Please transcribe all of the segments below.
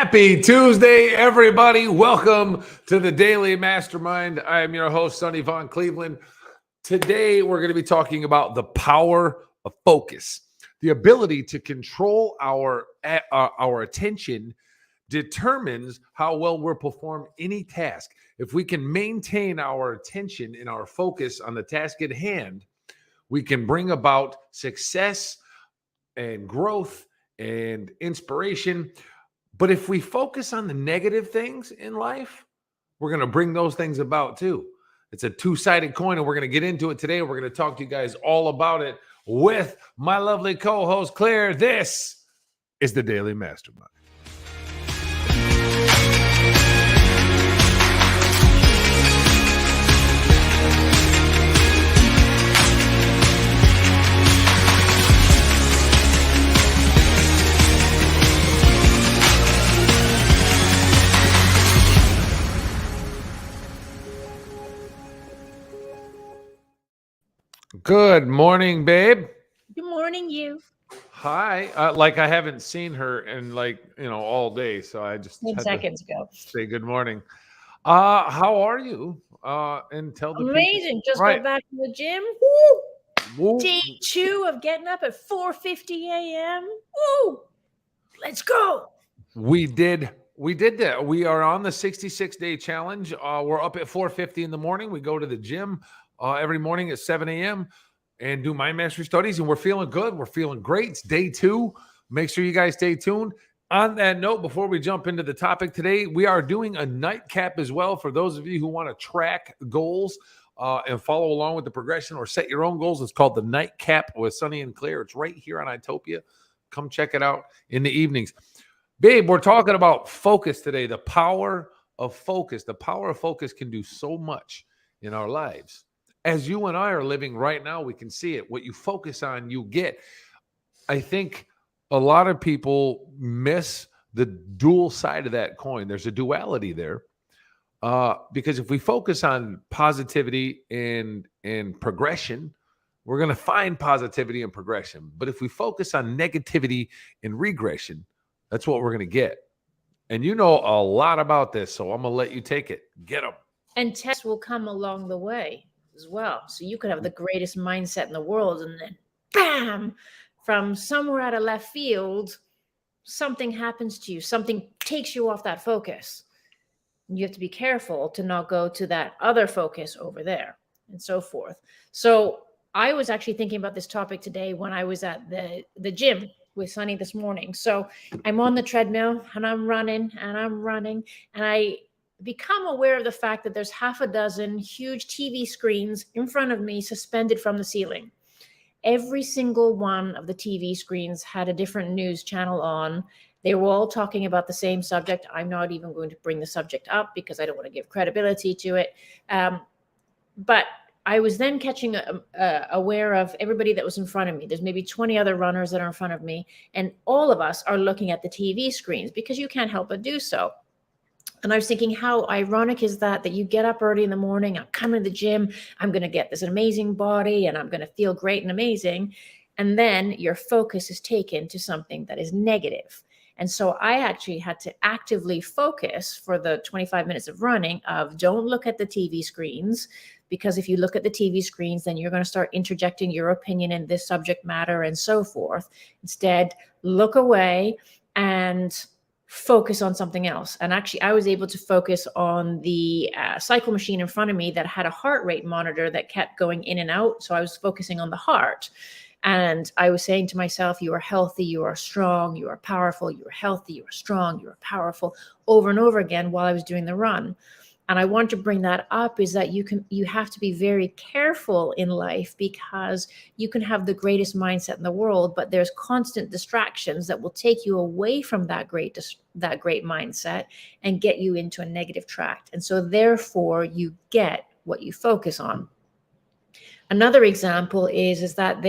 Happy Tuesday, everybody. Welcome to the Daily Mastermind. I am your host, Sonny Von Cleveland. Today, we're going to be talking about the power of focus. The ability to control our attention determines how well we'll perform any task. If we can maintain our attention and our focus on the task at hand, we can bring about success and growth and inspiration. But if we focus on the negative things in life, we're going to bring those things about too. It's a two-sided coin, and we're going to get into it today. We're going to talk to you guys all about it with my lovely co-host, Claire. This is the Daily Mastermind. Good morning, babe. Good morning, you. Hi. Like I haven't seen her in all day, so I just 10 had seconds to ago. say good morning. How are you? And tell the Amazing. people. Just got back from the gym. Woo! Woo. Day 2 of getting up at 4:50 a.m. Woo! Let's go. We did that. We are on the 66-day challenge. We're up at 4:50 in the morning. We go to the gym every morning at 7 a.m. and do mind mastery studies, and we're feeling good. We're feeling great. It's day 2. Make sure you guys stay tuned. On that note, before we jump into the topic today, we are doing a nightcap as well for those of you who want to track goals and follow along with the progression or set your own goals. It's called the Nightcap with Sonny and Claire. It's right here on Itopia. Come check it out in the evenings. Babe, we're talking about focus today, the power of focus. The power of focus can do so much in our lives. As you and I are living right now, we can see it. What you focus on, you get. I think a lot of people miss the dual side of that coin. There's a duality there. Because if we focus on positivity and progression, we're going to find positivity and progression. But if we focus on negativity and regression, that's what we're going to get. And you know a lot about this, so I'm going to let you take it. Get them. And tests will come along the way as well. So you could have the greatest mindset in the world, and then bam, from somewhere out of left field, something happens to you. Something takes you off that focus. You have to be careful to not go to that other focus over there and so forth. So I was actually thinking about this topic today when I was at the gym with Sonny this morning. So I'm on the treadmill and I'm running and I become aware of the fact that there's half a dozen huge TV screens in front of me suspended from the ceiling. Every single one of the TV screens had a different news channel on. They were all talking about the same subject. I'm not even going to bring the subject up because I don't want to give credibility to it. But I was then catching aware of everybody that was in front of me. There's maybe 20 other runners that are in front of me, and all of us are looking at the TV screens because you can't help but do so. And I was thinking, how ironic is that you get up early in the morning, I'm coming to the gym, I'm going to get this amazing body, and I'm going to feel great and amazing. And then your focus is taken to something that is negative. And so I actually had to actively focus for the 25 minutes of running of don't look at the TV screens, because if you look at the TV screens, then you're going to start interjecting your opinion in this subject matter and so forth. Instead, look away and focus on something else. And actually, I was able to focus on the cycle machine in front of me that had a heart rate monitor that kept going in and out. So I was focusing on the heart. And I was saying to myself, you are healthy, you are strong, you are powerful, you are healthy, you are strong, you are powerful, over and over again while I was doing the run. And I want to bring that up is that you have to be very careful in life, because you can have the greatest mindset in the world, but there's constant distractions that will take you away from that great mindset and get you into a negative track. And so therefore you get what you focus on. Another example is that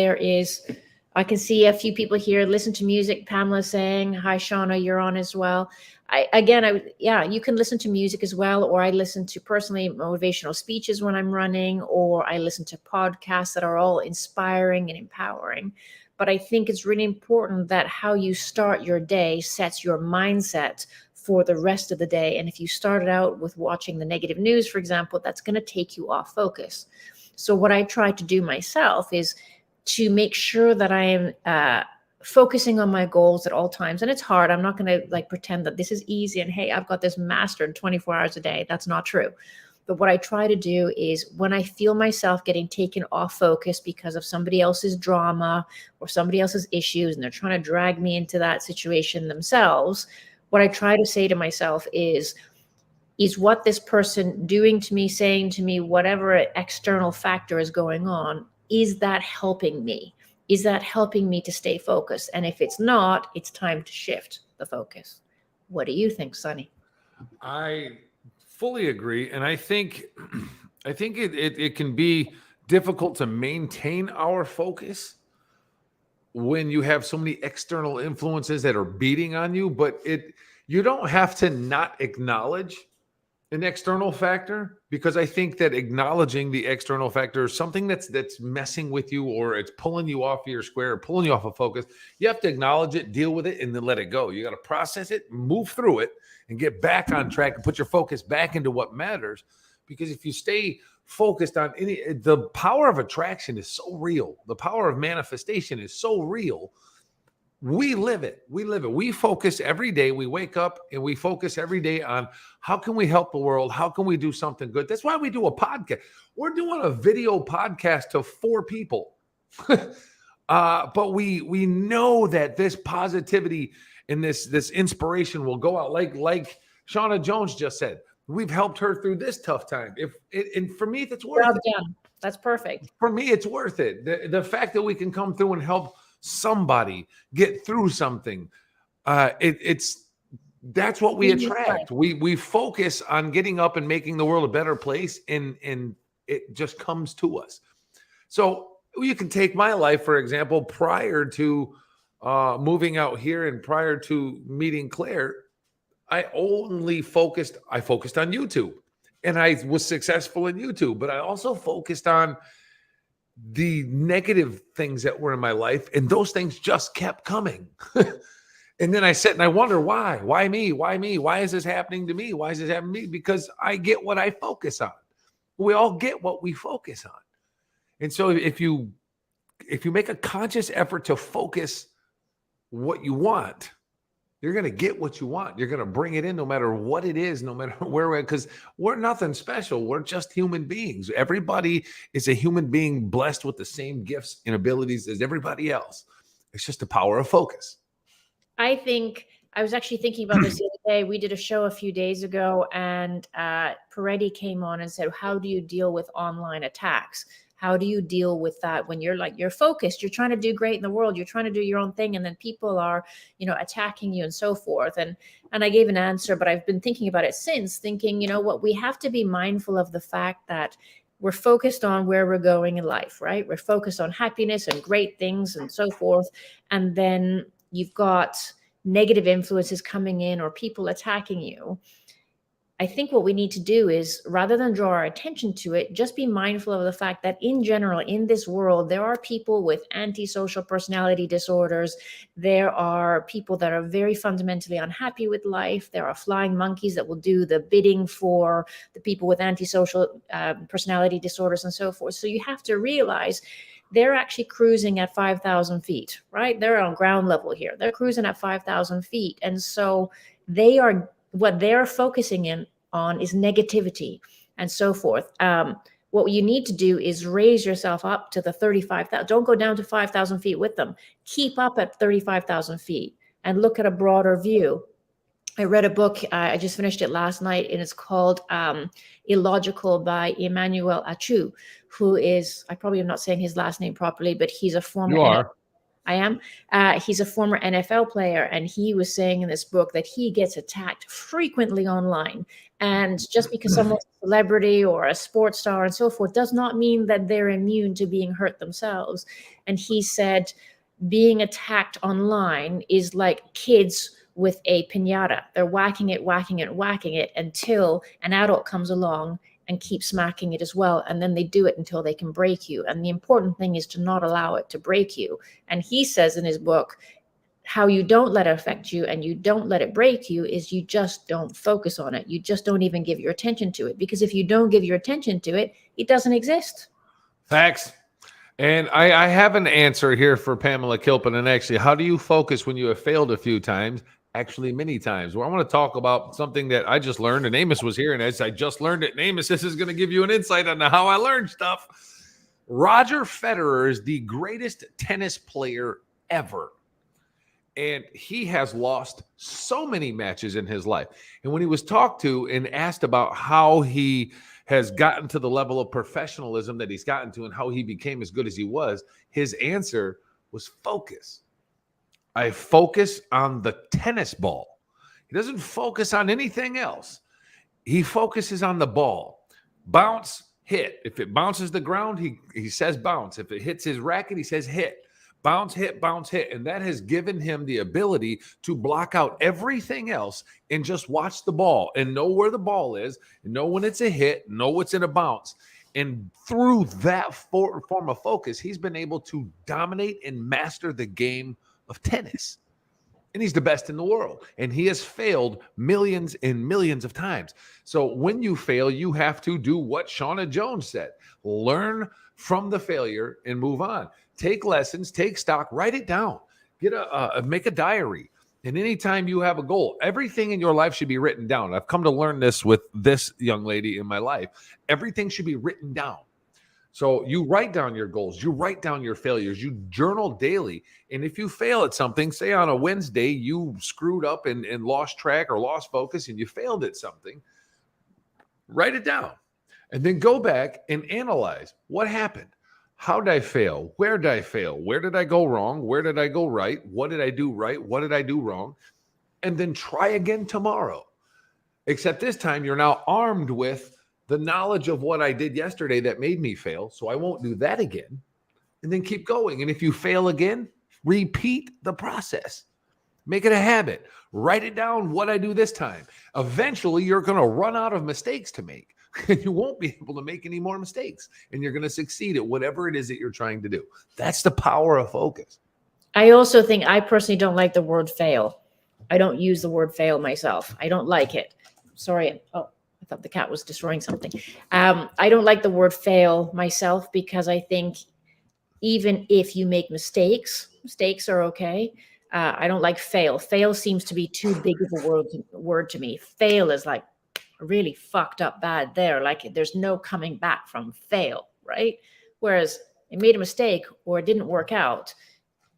I can see a few people here listen to music. Pamela saying, hi, Shauna, you're on as well. You can listen to music as well, or I listen to personally motivational speeches when I'm running, or I listen to podcasts that are all inspiring and empowering. But I think it's really important that how you start your day sets your mindset for the rest of the day. And if you started out with watching the negative news, for example, that's going to take you off focus. So what I try to do myself is to make sure that I am focusing on my goals at all times. And it's hard. I'm not going to like pretend that this is easy and hey, I've got this mastered 24 hours a day. That's not true. But what I try to do is when I feel myself getting taken off focus because of somebody else's drama or somebody else's issues, and they're trying to drag me into that situation themselves, what I try to say to myself is what this person doing to me, saying to me, whatever external factor is going on, is that helping me? Is that helping me to stay focused? And if it's not, it's time to shift the focus. What do you think, Sonny? I fully agree. And I think it can be difficult to maintain our focus when you have so many external influences that are beating on you, but you don't have to not acknowledge an external factor, because I think that acknowledging the external factor is something that's messing with you, or it's pulling you off your square, or pulling you off of focus. You have to acknowledge it, deal with it, and then let it go. You got to process it, move through it, and get back on track and put your focus back into what matters. Because if you stay focused on the power of attraction is so real. The power of manifestation is so real. We live it. We focus every day. We wake up and we focus every day on how can we help the world? How can we do something good? That's why we do a podcast. We're doing a video podcast to 4 people. But we know that this positivity and this inspiration will go out like Shauna Jones just said. We've helped her through this tough time. And for me, that's worth it. Done. That's perfect. For me, it's worth it. The fact that we can come through and help somebody get through something, that's what we attract. We focus on getting up and making the world a better place, and it just comes to us. So you can take my life, for example, prior to moving out here and prior to meeting Claire. I focused on YouTube, and I was successful in YouTube, but I also focused on the negative things that were in my life, and those things just kept coming. And then I sit and I wonder why me? Why is this happening to me? Why is this happening to me? Because I get what I focus on. We all get what we focus on. And so if you make a conscious effort to focus what you want, you're going to get what you want. You're going to bring it in no matter what it is, no matter where we're at, because we're nothing special. We're just human beings. Everybody is a human being blessed with the same gifts and abilities as everybody else. It's just the power of focus. I think I was actually thinking about this the other day. We did a show a few days ago, and Peretti came on and said, how do you deal with online attacks? How do you deal with that when you're focused, you're trying to do great in the world, you're trying to do your own thing, and then people are, attacking you and so forth. And I gave an answer, but I've been thinking about it since, thinking, what we have to be mindful of the fact that we're focused on where we're going in life, right? We're focused on happiness and great things and so forth. And then you've got negative influences coming in or people attacking you. I think what we need to do is, rather than draw our attention to it, just be mindful of the fact that in general, in this world, there are people with antisocial personality disorders. There are people that are very fundamentally unhappy with life. There are flying monkeys that will do the bidding for the people with antisocial personality disorders and so forth. So you have to realize they're actually cruising at 5,000 feet, right? They're on ground level here. They're cruising at 5,000 feet. And so what they're focusing in on is negativity and so forth. What you need to do is raise yourself up to the 35,000. Don't go down to 5,000 feet with them. Keep up at 35,000 feet and look at a broader view. I read a book, I just finished it last night, and it's called Illogical by Emmanuel Achu, who is, I probably am not saying his last name properly, but he's a former... You are. I am. He's a former NFL player, and he was saying in this book that he gets attacked frequently online. And just because someone's a celebrity or a sports star and so forth does not mean that they're immune to being hurt themselves. And he said being attacked online is like kids with a piñata. They're whacking it until an adult comes along and keep smacking it as well. And then they do it until they can break you. And the important thing is to not allow it to break you. And he says in his book, how you don't let it affect you and you don't let it break you is you just don't focus on it. You just don't even give your attention to it, because if you don't give your attention to it, it doesn't exist. Facts. And I have an answer here for Pamela Kilpin. And actually, how do you focus when you have failed a few times? Actually, many times. Well, I want to talk about something that I just learned, and Amos was here, and as I just learned it, and Amos, this is going to give you an insight on how I learned stuff. Roger Federer is the greatest tennis player ever. And he has lost so many matches in his life. And when he was talked to and asked about how he has gotten to the level of professionalism that he's gotten to and how he became as good as he was, his answer was focus. I focus on the tennis ball. He doesn't focus on anything else. He focuses on the ball. Bounce, hit. If it bounces the ground, he says bounce. If it hits his racket, he says hit. Bounce, hit, bounce, hit. And that has given him the ability to block out everything else and just watch the ball and know where the ball is, and know when it's a hit, know what's in a bounce. And through that form of focus, he's been able to dominate and master the game of tennis. And he's the best in the world. And he has failed millions and millions of times. So when you fail, you have to do what Shauna Jones said. Learn from the failure and move on. Take lessons, take stock, write it down. Make a diary. And anytime you have a goal, everything in your life should be written down. I've come to learn this with this young lady in my life. Everything should be written down. So you write down your goals, you write down your failures, you journal daily. And if you fail at something, say on a Wednesday, you screwed up and lost track or lost focus and you failed at something, write it down. And then go back and analyze what happened. How did I fail? Where did I fail? Where did I go wrong? Where did I go right? What did I do right? What did I do wrong? And then try again tomorrow. Except this time you're now armed with the knowledge of what I did yesterday that made me fail. So I won't do that again. And then keep going. And if you fail again, repeat the process. Make it a habit. Write it down what I do this time. Eventually, you're going to run out of mistakes to make. And you won't be able to make any more mistakes. And you're going to succeed at whatever it is that you're trying to do. That's the power of focus. I also think, I personally don't like the word fail. I don't use the word fail myself. I don't like it. Sorry. Oh, I thought the cat was destroying something. I don't like the word fail myself, because I think even if you make mistakes are okay. I don't like fail. Fail seems to be too big of a word to me. Fail is like really fucked up bad there. Like there's no coming back from fail, right? Whereas I made a mistake or it didn't work out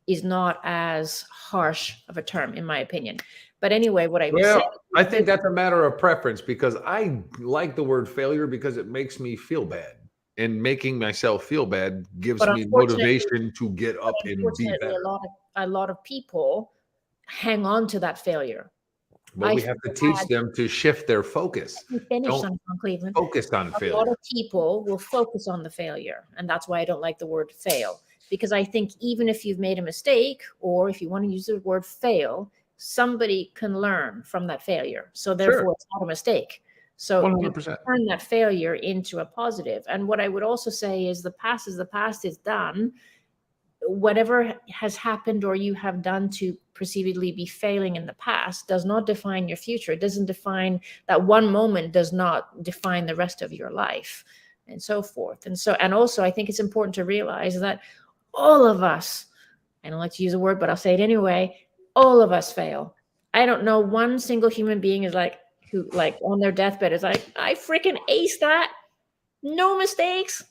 is not as harsh of a term, in my opinion. But anyway, what I was saying, I think that's a matter of preference, because I like the word failure because it makes me feel bad. And making myself feel bad gives me motivation to get up and be better. A lot of people hang on to that failure. But we have to teach them to shift their focus. Don't Cleveland. Focus on failure. A lot of people will focus on the failure. And that's why I don't like the word fail. Because I think even if you've made a mistake, or if you want to use the word fail, somebody can learn from that failure. So therefore, It's not a mistake. So 100%. Turn that failure into a positive. And what I would also say is the past is done. Whatever has happened or you have done to perceivably be failing in the past does not define your future. It doesn't define that one moment, does not define the rest of your life, and so forth. And also I think it's important to realize that all of us, I don't like to use a word, but I'll say it anyway, all of us fail. I don't know one single human being who on their deathbed is like, I freaking aced that. No mistakes.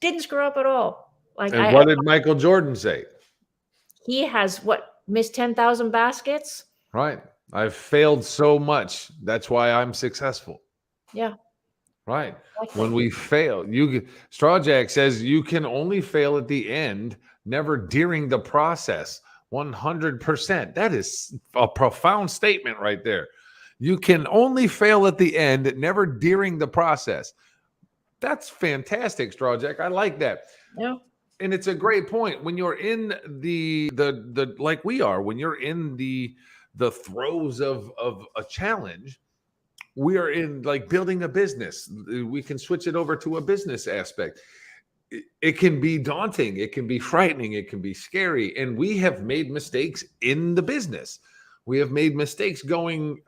Didn't screw up at all. What did Michael Jordan say? He has missed 10,000 baskets? Right. I've failed so much. That's why I'm successful. Yeah. Right. When we fail, Strawjack says you can only fail at the end, never during the process. 100%. That is a profound statement right there. You can only fail at the end, never during the process. That's fantastic, Strawjack. I like that. Yeah. And it's a great point. When you're in the like we are, when you're in the throes of a challenge, we are in like building a business. We can switch it over to a business aspect. it can be daunting, it can be frightening, it can be scary, and we have made mistakes in the business. We have made mistakes going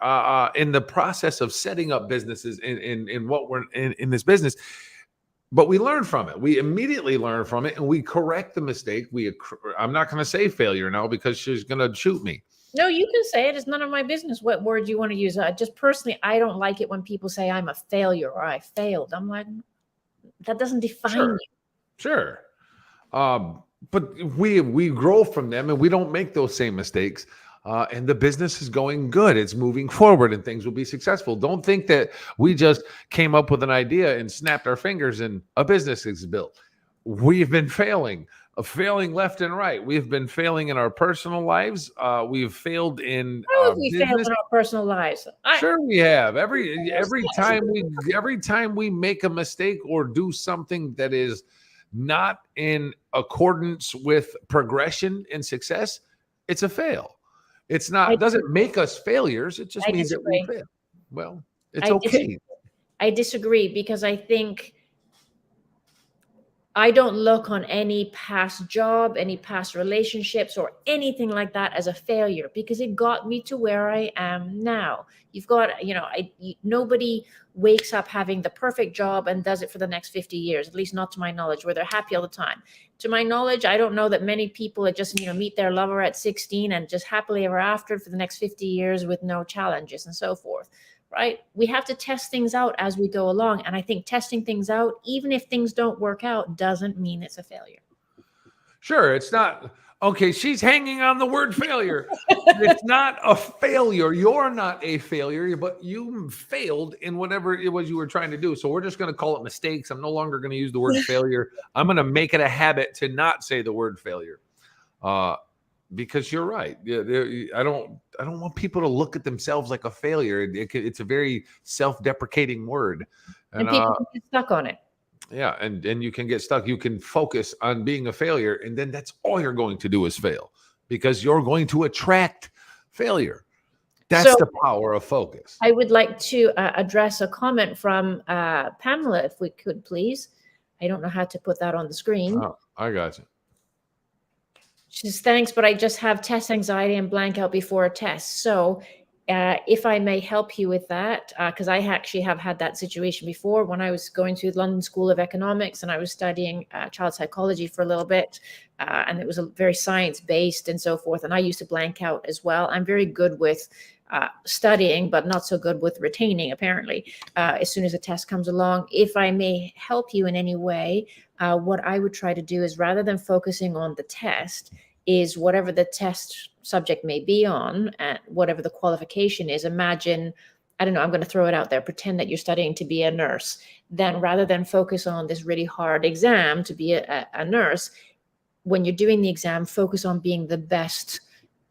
in the process of setting up businesses in what we're in this business, but we learn from it. We immediately learn from it, and we correct the mistake. I'm not going to say failure now because she's going to shoot me. No, you can say it. It's none of my business what word you want to use. Just personally, I don't like it when people say I'm a failure or I failed. I'm like, that doesn't define Sure. you. Sure. But we grow from them, and we don't make those same mistakes. And the business is going good. It's moving forward, and things will be successful. Don't think that we just came up with an idea and snapped our fingers and a business is built. We've been failing left and right. We've been failing in our personal lives. We've failed in How have we failed business. in our personal lives? Sure, we have. Every time we make a mistake or do something that is not in accordance with progression and success, it's a fail. It's not, doesn't make us failures. It just means that we fail. Well, it's okay. I disagree because I think I don't look on any past job, any past relationships, or anything like that as a failure because it got me to where I am now. You've got, nobody wakes up having the perfect job and does it for the next 50 years, at least not to my knowledge, where they're happy all the time. To my knowledge, I don't know that many people that just, meet their lover at 16 and just happily ever after for the next 50 years with no challenges and so forth. Right? We have to test things out as we go along. And I think testing things out, even if things don't work out, doesn't mean it's a failure. Sure. It's not. Okay. She's hanging on the word failure. It's not a failure. You're not a failure, but you failed in whatever it was you were trying to do. So we're just going to call it mistakes. I'm no longer going to use the word failure. I'm going to make it a habit to not say the word failure. Because you're right. I don't want people to look at themselves like a failure. It's a very self-deprecating word, and people can get stuck on it. Yeah, and you can get stuck. You can focus on being a failure, and then that's all you're going to do is fail because you're going to attract failure. That's the power of focus. I would like to address a comment from Pamela, if we could, please. I don't know how to put that on the screen. Oh, I got you. She says, thanks, but I just have test anxiety and blank out before a test. So if I may help you with that, because I actually have had that situation before when I was going to London School of Economics and I was studying child psychology for a little bit. And it was very science-based and so forth. And I used to blank out as well. I'm very good with studying, but not so good with retaining, apparently, as soon as a test comes along. If I may help you in any way, what I would try to do is rather than focusing on the test, is whatever the test subject may be on, and whatever the qualification is, imagine, I don't know, I'm going to throw it out there, pretend that you're studying to be a nurse. Then rather than focus on this really hard exam to be a nurse, when you're doing the exam, focus on being the best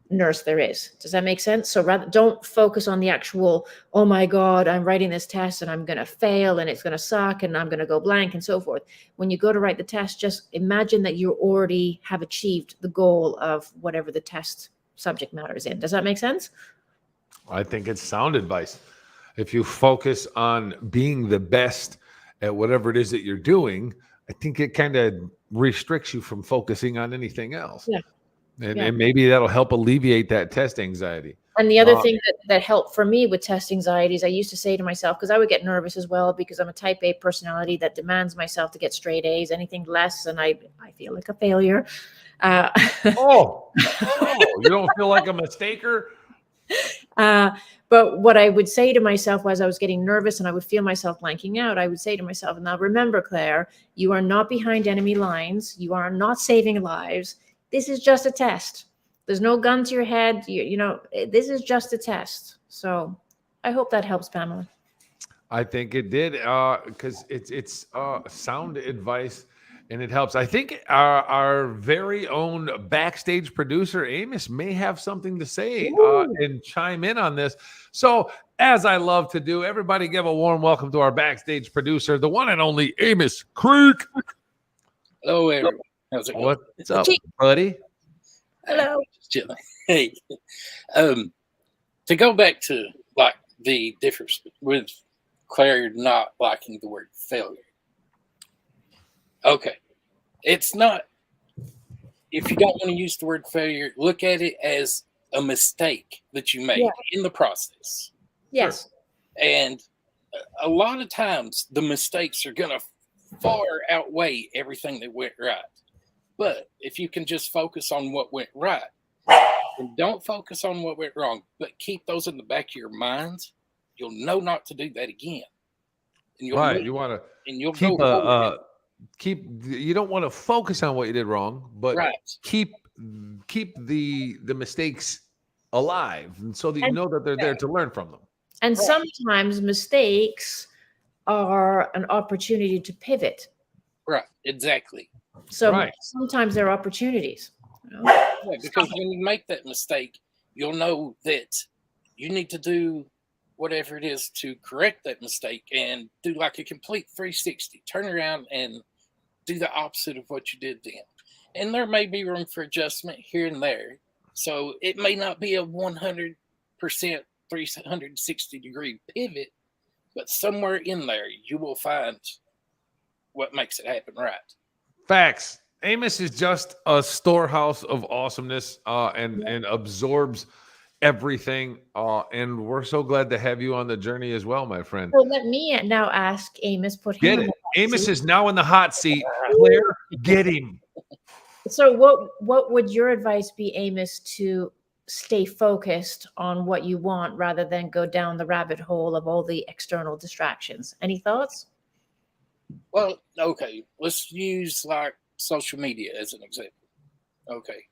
nurse there is. Does that make sense? So rather, don't focus on the actual, oh my God, I'm writing this test and I'm going to fail and it's going to suck and I'm going to go blank and so forth. When you go to write the test, just imagine that you already have achieved the goal of whatever the test subject matter is in. Does that make sense? I think it's sound advice. If you focus on being the best at whatever it is that you're doing, I think it kind of restricts you from focusing on anything else. Yeah. And maybe that'll help alleviate that test anxiety. And the other thing that helped for me with test anxieties, I used to say to myself, because I would get nervous as well, because I'm a type A personality that demands myself to get straight A's. Anything less, and I feel like a failure. You don't feel like a mistaker? But what I would say to myself was I was getting nervous and I would feel myself blanking out. I would say to myself, now remember, Claire, you are not behind enemy lines. You are not saving lives. This is just a test. There's no gun to your head. This is just a test. So I hope that helps, Pamela. I think it did, because it's sound advice and it helps. I think our very own backstage producer, Amos, may have something to say and chime in on this. So as I love to do, everybody give a warm welcome to our backstage producer, the one and only Amos Creek. Hello, everyone. How's it going? What's up, buddy? Hello. Just chilling. Hey, to go back to like the difference with Claire not liking the word failure. Okay, It's not, if you don't want to use the word failure, look at it as a mistake that you made Yeah. in the process. Yes. And a lot of times the mistakes are going to far outweigh everything that went right. But if you can just focus on what went right and don't focus on what went wrong, but keep those in the back of your minds, you'll know not to do that again. And you'll Right. move, You want to and you'll keep go forward. you don't want to focus on what you did wrong, but Right. keep the mistakes alive, and so that you And- know that they're there to learn from them. And Right. sometimes mistakes are an opportunity to pivot. Right. Exactly. So Right. sometimes they're opportunities. Yeah, because when you make that mistake, you'll know that you need to do whatever it is to correct that mistake and do like a complete 360, turn around and do the opposite of what you did then. And there may be room for adjustment here and there. So it may not be a 100% 360-degree pivot, but somewhere in there you will find what makes it happen right. Facts. Amos is just a storehouse of awesomeness, and absorbs everything. And we're so glad to have you on the journey as well, my friend. So let me now ask Amos, put him Get in it. the hot Amos seat. is now in the hot seat. Claire, get him. So what would your advice be, Amos, to stay focused on what you want rather than go down the rabbit hole of all the external distractions? Any thoughts? Well, okay, let's use like social media as an example. Okay.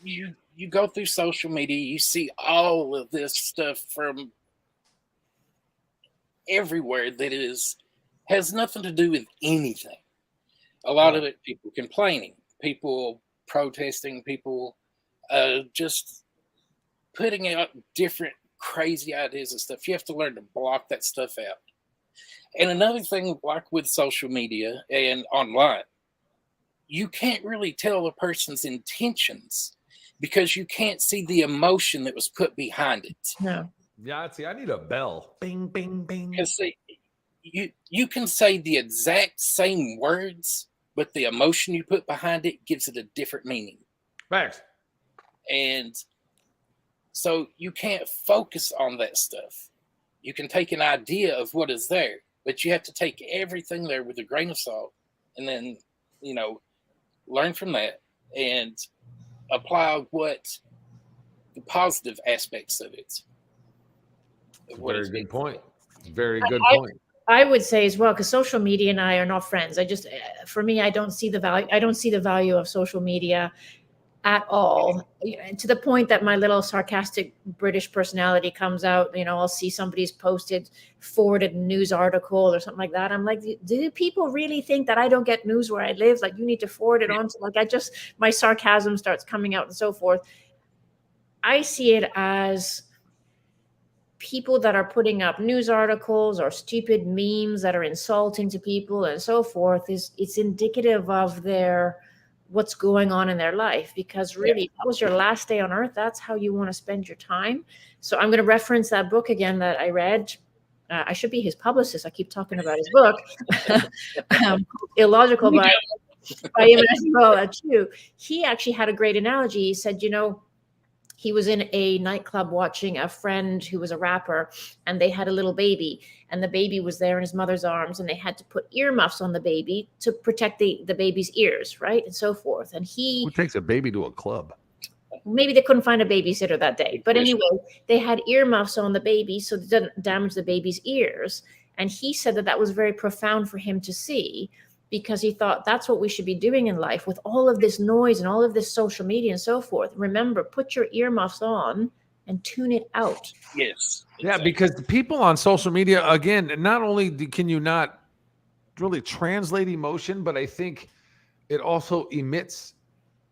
You go through social media, you see all of this stuff from everywhere that has nothing to do with anything. A lot of it, people complaining, people protesting, people just putting out different crazy ideas and stuff. You have to learn to block that stuff out. And another thing, like with social media and online, you can't really tell a person's intentions because you can't see the emotion that was put behind it. No. Yahtzee, I need a bell. Bing, bing, bing. Because you can say the exact same words, but the emotion you put behind it gives it a different meaning. Facts. And so you can't focus on that stuff. You can take an idea of what is there, but you have to take everything there with a grain of salt and then, learn from that and apply what the positive aspects of it. Very good point. Very good I- point. I would say as well, because social media and I are not friends. For me, I don't see the value. I don't see the value of social media at all, to the point that my little sarcastic British personality comes out. I'll see somebody's forwarded news article or something like that. I'm like, do people really think that I don't get news where I live? Like, you need to forward it on to, my sarcasm starts coming out and so forth. I see it as people that are putting up news articles or stupid memes that are insulting to people and so forth. It's indicative of what's going on in their life, because really, that was your last day on earth. That's how you want to spend your time. So I'm going to reference that book again that I read. I should be his publicist. I keep talking about his book, Illogical by Emmanuel Achu. He actually had a great analogy. He said, he was in a nightclub watching a friend who was a rapper, and they had a little baby, and the baby was there in his mother's arms, and they had to put earmuffs on the baby to protect the baby's ears, right? And so forth. And Who takes a baby to a club? Maybe they couldn't find a babysitter that day. But anyway, they had earmuffs on the baby so it didn't damage the baby's ears. And he said that was very profound for him to see, because he thought that's what we should be doing in life with all of this noise and all of this social media and so forth. Remember, put your earmuffs on and tune it out. Yes. Yeah, exactly. because the people on social media, again, not only can you not really translate emotion, but I think it also emits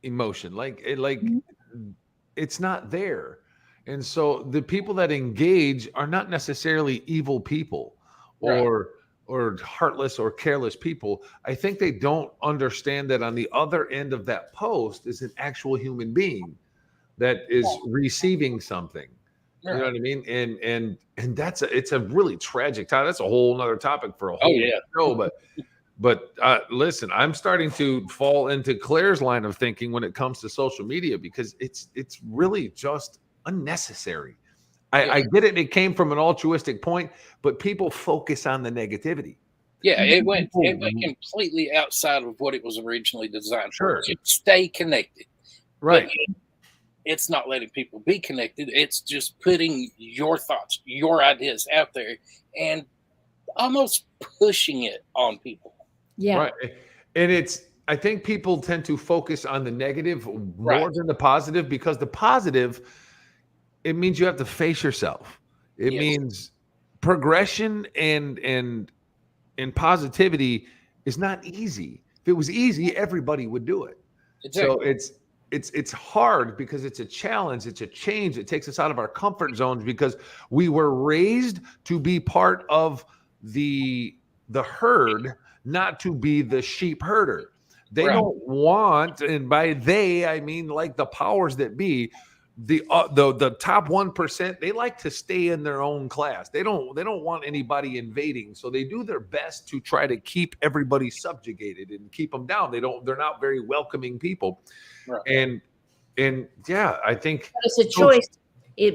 emotion. It's not there. And so the people that engage are not necessarily evil people or heartless or careless people. I think they don't understand that on the other end of that post is an actual human being that is receiving something. You know what I mean? And it's a really tragic time. That's a whole nother topic for a whole show. But listen, I'm starting to fall into Claire's line of thinking when it comes to social media, because it's really just unnecessary. I get it. It came from an altruistic point, but people focus on the negativity. Yeah, it went completely outside of what it was originally designed for. Sure. To stay connected. Right. But it's not letting people be connected. It's just putting your thoughts, your ideas out there and almost pushing it on people. Yeah. Right. And I think people tend to focus on the negative more Right. than the positive, because the positive, it means you have to face yourself. It Yes. means progression and positivity is not easy. If it was easy, everybody would do it. Exactly. So it's hard because it's a challenge, it's a change. It takes us out of our comfort zones because we were raised to be part of the herd, not to be the sheep herder. They Right. don't want, and by they I mean like the powers that be, the top 1%, they like to stay in their own class. They don't want anybody invading, so they do their best to try to keep everybody subjugated and keep them down. They're not very welcoming people. Right. And yeah, I think But it's a choice.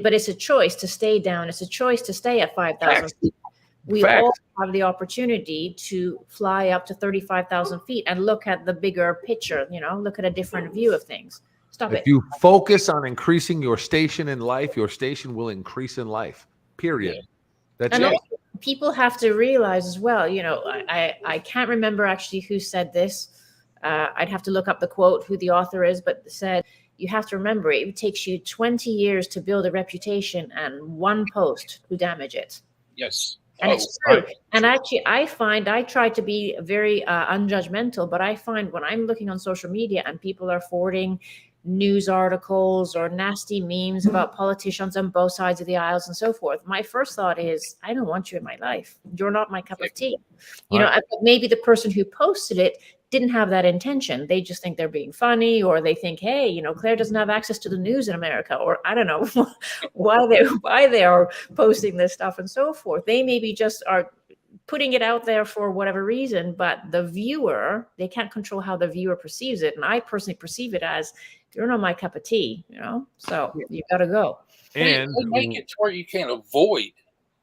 But it's a choice to stay down. It's a choice to stay at 5,000 feet. We all have the opportunity to fly up to 35,000 feet and look at the bigger picture, look at a different view of things. Stop it. If you focus on increasing your station in life, your station will increase in life, period. Yeah. That's And it. also, people have to realize as well, I can't remember actually who said this. I'd have to look up the quote, who the author is, but said, you have to remember, it takes you 20 years to build a reputation and one post to damage it. Yes. And it's true. Right. And actually, I try to be very unjudgmental, but I find when I'm looking on social media and people are forwarding news articles or nasty memes about politicians on both sides of the aisles and so forth, my first thought is, I don't want you in my life. You're not my cup of tea. Maybe the person who posted it didn't have that intention. They just think they're being funny, or they think, hey, Claire doesn't have access to the news in America, or I don't know why they are posting this stuff and so forth. They maybe just are putting it out there for whatever reason, but the viewer, they can't control how the viewer perceives it. And I personally perceive it as, you're not my cup of tea, so you got to go. And they make it to where you can't avoid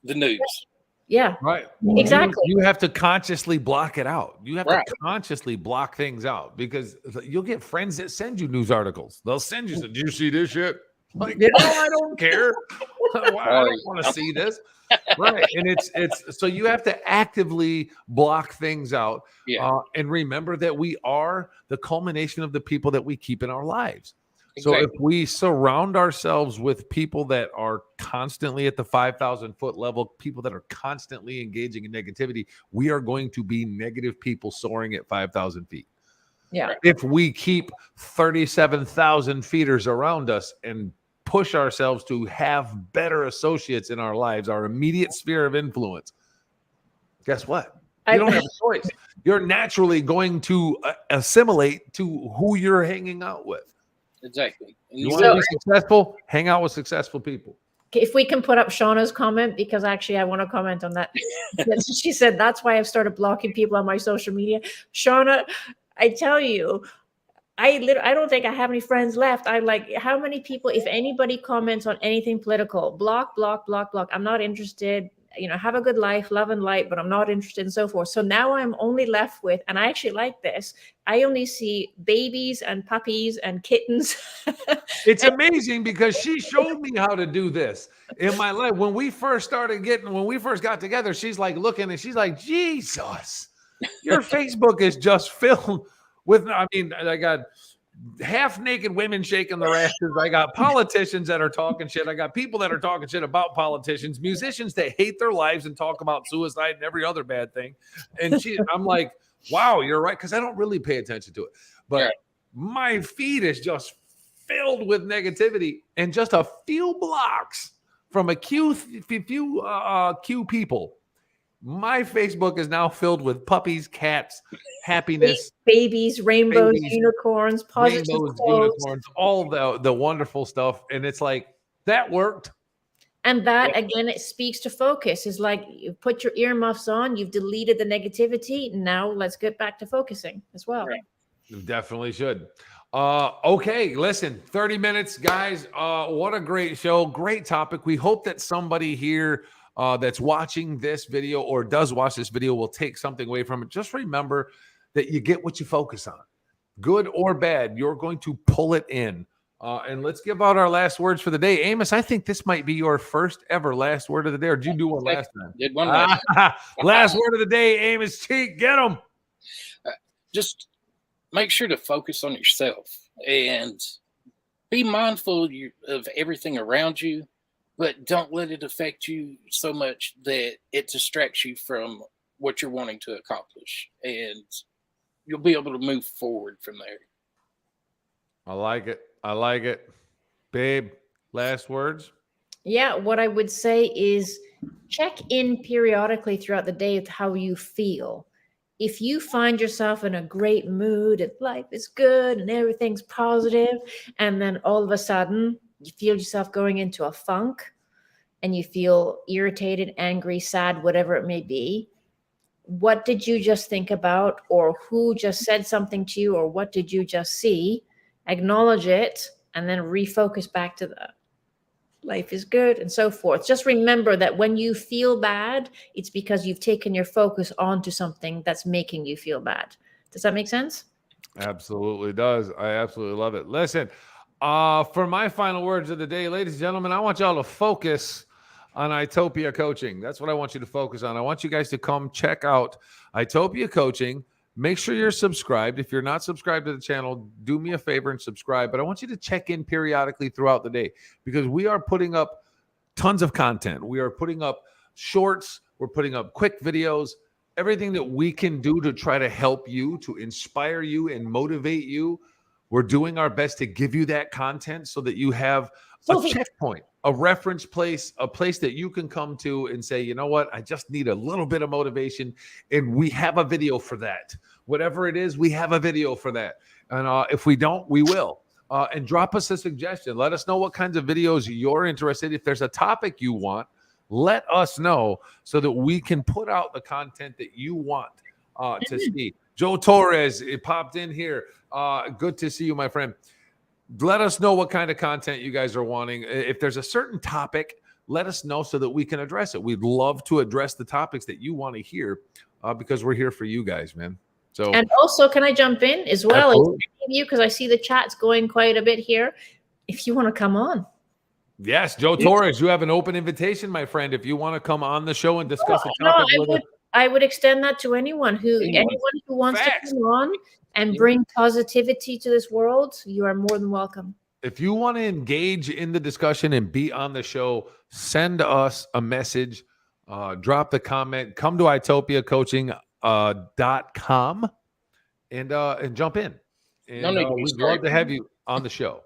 the news. Yeah. Right. Exactly. You have to consciously block it out. You have to consciously block things out, because you'll get friends that send you news articles. They'll send you, did you see this shit? Like, no, I don't care. I don't want to see this. Right. And it's so you have to actively block things out. Yeah. And remember that we are the culmination of the people that we keep in our lives. Exactly. So if we surround ourselves with people that are constantly at the 5,000 foot level, people that are constantly engaging in negativity, we are going to be negative people soaring at 5,000 feet. Yeah. If we keep 37,000 feeters around us and push ourselves to have better associates in our lives, our immediate sphere of influence, guess what? You don't have a choice. You're naturally going to assimilate to who you're hanging out with. Exactly. And you want to be successful? Hang out with successful people. If we can put up Shauna's comment, because actually I want to comment on that. She said, that's why I've started blocking people on my social media. Shauna, I tell you, I don't think I have any friends left. I like, how many people, if anybody comments on anything political, block. I'm not interested. Have a good life, love and light, but I'm not interested, and so forth. So now I'm only left with, and I actually like this, I only see babies and puppies and kittens. It's amazing, because she showed me how to do this in my life. When we first got together, she's like looking and she's like, Jesus, your Facebook is just filled with, I got half naked women shaking their asses. I got politicians that are talking shit. I got people that are talking shit about politicians, musicians that hate their lives and talk about suicide and every other bad thing. And I'm like, wow, you're right. Cause I don't really pay attention to it, but my feed is just filled with negativity. And just a few blocks from a few people, my Facebook is now filled with puppies, cats, happiness, babies, rainbows, unicorns, positive unicorns, all the wonderful stuff. And it's like, that worked. And that, again, it speaks to focus. It's like you put your earmuffs on, you've deleted the negativity. Now let's get back to focusing as well. Right. You definitely should. Okay, listen, 30 minutes, guys. What a great show. Great topic. We hope that somebody here that's watching this video or does watch this video will take something away from it. Just remember that you get what you focus on. Good or bad, you're going to pull it in. And let's give out our last words for the day. Amos, I think this might be your first ever last word of the day. Or did you do one last time? Did one last time. Last word of the day, Amos Cheek. Get them. Just make sure to focus on yourself and be mindful of everything around you, but don't let it affect you so much that it distracts you from what you're wanting to accomplish. And you'll be able to move forward from there. I like it. I like it. Babe, last words? Yeah, what I would say is check in periodically throughout the day with how you feel. If you find yourself in a great mood, if life is good and everything's positive, and then all of a sudden you feel yourself going into a funk and you feel irritated, angry, sad, whatever it may be, what did you just think about, or who just said something to you, or what did you just see? Acknowledge it, and then refocus back to the life is good and so forth. Just remember that when you feel bad, it's because you've taken your focus onto something that's making you feel bad. Does that make sense? Absolutely does. I absolutely love it. Listen, for my final words of the day, ladies and gentlemen, I want y'all to focus on Itopia Coaching. That's what I want you to focus on. I want you guys to come check out Itopia Coaching. Make sure you're subscribed. If you're not subscribed to the channel, do me a favor and subscribe. But I want you to check in periodically throughout the day because we are putting up tons of content. We are putting up shorts. We're putting up quick videos, everything that we can do to try to help you, to inspire you and motivate you. We're doing our best to give you that content so that you have a checkpoint, a reference place, a place that you can come to and say, you know what, I just need a little bit of motivation. And we have a video for that. Whatever it is, we have a video for that. And if we don't, we will. And drop us a suggestion. Let us know what kinds of videos you're interested in. If there's a topic you want, let us know so that we can put out the content that you want to see. Joe Torres, it popped in here. Good to see you, my friend. Let us know what kind of content you guys are wanting. If there's a certain topic, let us know so that we can address it. We'd love to address the topics that you want to hear because we're here for you guys, man. So, and also, can I jump in as well? Absolutely. You, because I see the chat's going quite a bit here. If you want to come on. Yes, Joe Torres, you have an open invitation, my friend. If you want to come on the show and discuss the topic with us. I would extend that to anyone who wants to come on and bring positivity to this world. You are more than welcome. If you want to engage in the discussion and be on the show, send us a message, drop the comment, come to itopiacoaching.com and jump in. And we'd love to have you on the show.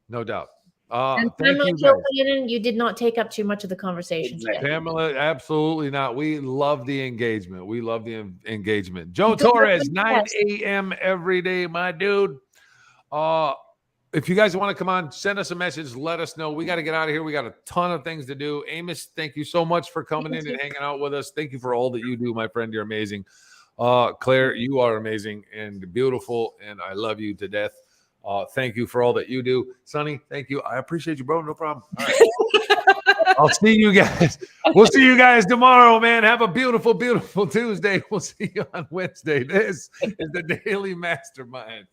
No doubt. And thank Pamela, you, you did not take up too much of the conversation today. Pamela, absolutely not. We love the engagement. We love the engagement. Joe Torres, 9 a.m. every day, my dude. If you guys want to come on, send us a message. Let us know. We got to get out of here. We got a ton of things to do. Amos, thank you so much for coming in and hanging out with us. Thank you for all that you do, my friend. You're amazing. Claire, you are amazing and beautiful, and I love you to death. Thank you for all that you do. Sonny, thank you. I appreciate you, bro. No problem. All right. I'll see you guys. We'll see you guys tomorrow, man. Have a beautiful, beautiful Tuesday. We'll see you on Wednesday. This is the Daily Mastermind.